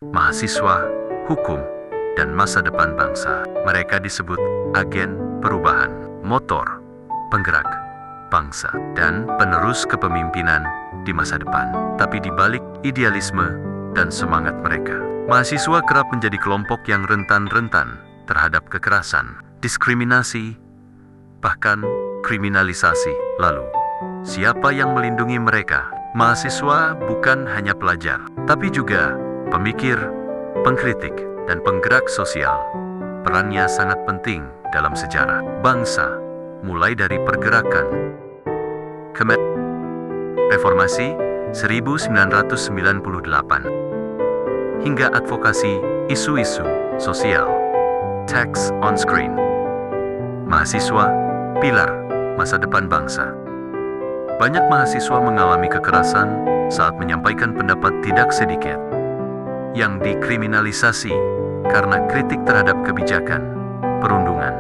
mahasiswa, hukum, dan masa depan bangsa. Mereka disebut agen perubahan, motor, penggerak bangsa, dan penerus kepemimpinan di masa depan. Tapi di balik idealisme dan semangat mereka, mahasiswa kerap menjadi kelompok yang rentan terhadap kekerasan, diskriminasi, bahkan kriminalisasi. Lalu, siapa yang melindungi mereka? Mahasiswa bukan hanya pelajar, tapi juga pemikir, pengkritik, dan penggerak sosial. Perannya sangat penting dalam sejarah bangsa, mulai dari pergerakan Reformasi 1998 hingga advokasi isu-isu sosial. Text on screen. Mahasiswa, pilar masa depan bangsa. Banyak mahasiswa mengalami kekerasan saat menyampaikan pendapat, tidak sedikit yang dikriminalisasi karena kritik terhadap kebijakan, perundungan,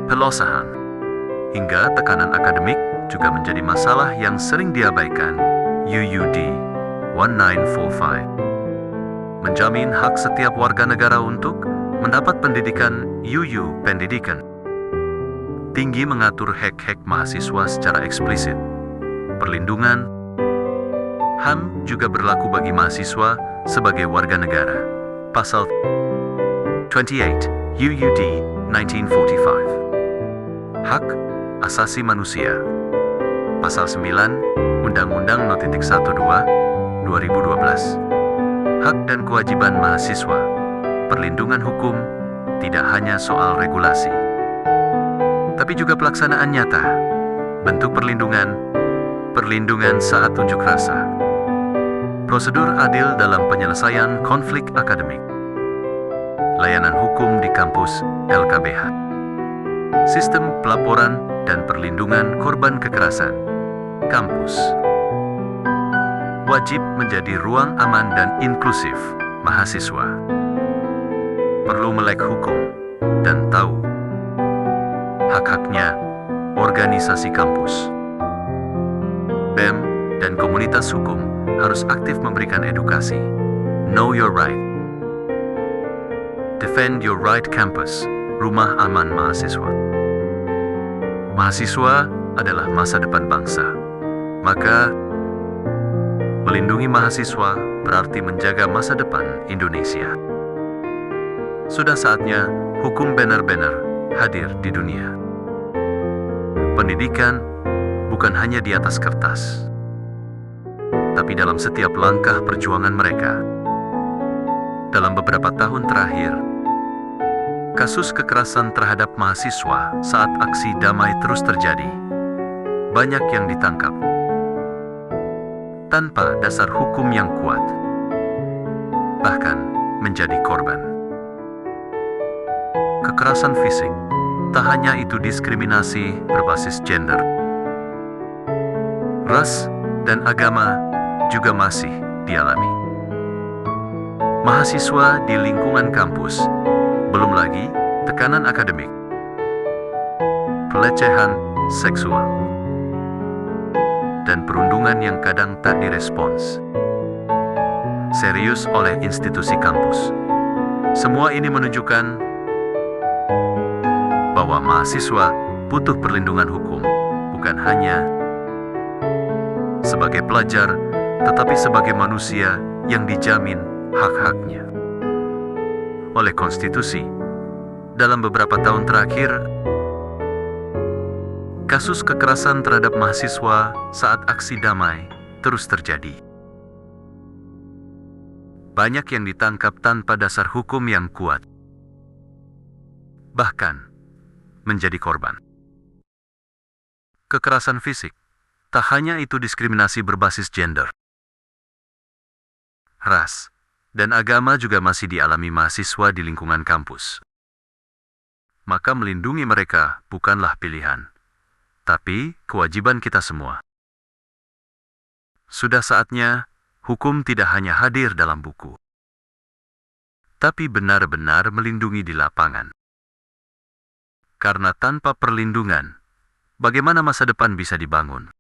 pelosahan, hingga tekanan akademik juga menjadi masalah yang sering diabaikan. UUD 1945 menjamin hak setiap warga negara untuk mendapat pendidikan. UU Pendidikan Tinggi mengatur hak-hak mahasiswa secara eksplisit. Perlindungan HAM juga berlaku bagi mahasiswa sebagai warga negara. Pasal 28 UUD 1945. Hak Asasi Manusia. Pasal 9 Undang-Undang No. 12 2012. Hak dan kewajiban mahasiswa. Perlindungan hukum tidak hanya soal regulasi, tapi juga pelaksanaan nyata. Bentuk perlindungan saat unjuk rasa. Prosedur adil dalam penyelesaian konflik akademik. Layanan hukum di kampus LKBH. Sistem pelaporan dan perlindungan korban kekerasan. Kampus wajib menjadi ruang aman dan inklusif. Mahasiswa perlu melek hukum dan tahu hak-haknya. Organisasi kampus, BEM, dan komunitas hukum harus aktif memberikan edukasi. Know your right. Defend your right campus. Rumah aman mahasiswa. Mahasiswa adalah masa depan bangsa. Maka, melindungi mahasiswa berarti menjaga masa depan Indonesia. Sudah saatnya hukum benar-benar hadir di dunia. Pendidikan bukan hanya di atas kertas, tapi dalam setiap langkah perjuangan mereka. Dalam beberapa tahun terakhir, kasus kekerasan terhadap mahasiswa saat aksi damai terus terjadi. Banyak yang ditangkap tanpa dasar hukum yang kuat, bahkan menjadi korban. Kekerasan fisik, tak hanya itu, diskriminasi berbasis gender, ras, dan agama juga masih dialami. Mahasiswa di lingkungan kampus, belum lagi tekanan akademik, pelecehan seksual, dan perundungan yang kadang tak direspons serius oleh institusi kampus. Semua ini menunjukkan bahwa mahasiswa butuh perlindungan hukum, bukan hanya sebagai pelajar, tetapi sebagai manusia yang dijamin hak-haknya oleh konstitusi. Dalam beberapa tahun terakhir, kasus kekerasan terhadap mahasiswa saat aksi damai terus terjadi. Banyak yang ditangkap tanpa dasar hukum yang kuat, bahkan menjadi korban. Kekerasan fisik, tak hanya itu, diskriminasi berbasis gender, ras, dan agama juga masih dialami mahasiswa di lingkungan kampus. Maka melindungi mereka bukanlah pilihan, tapi kewajiban kita semua. Sudah saatnya hukum tidak hanya hadir dalam buku, tapi benar-benar melindungi di lapangan. Karena tanpa perlindungan, bagaimana masa depan bisa dibangun?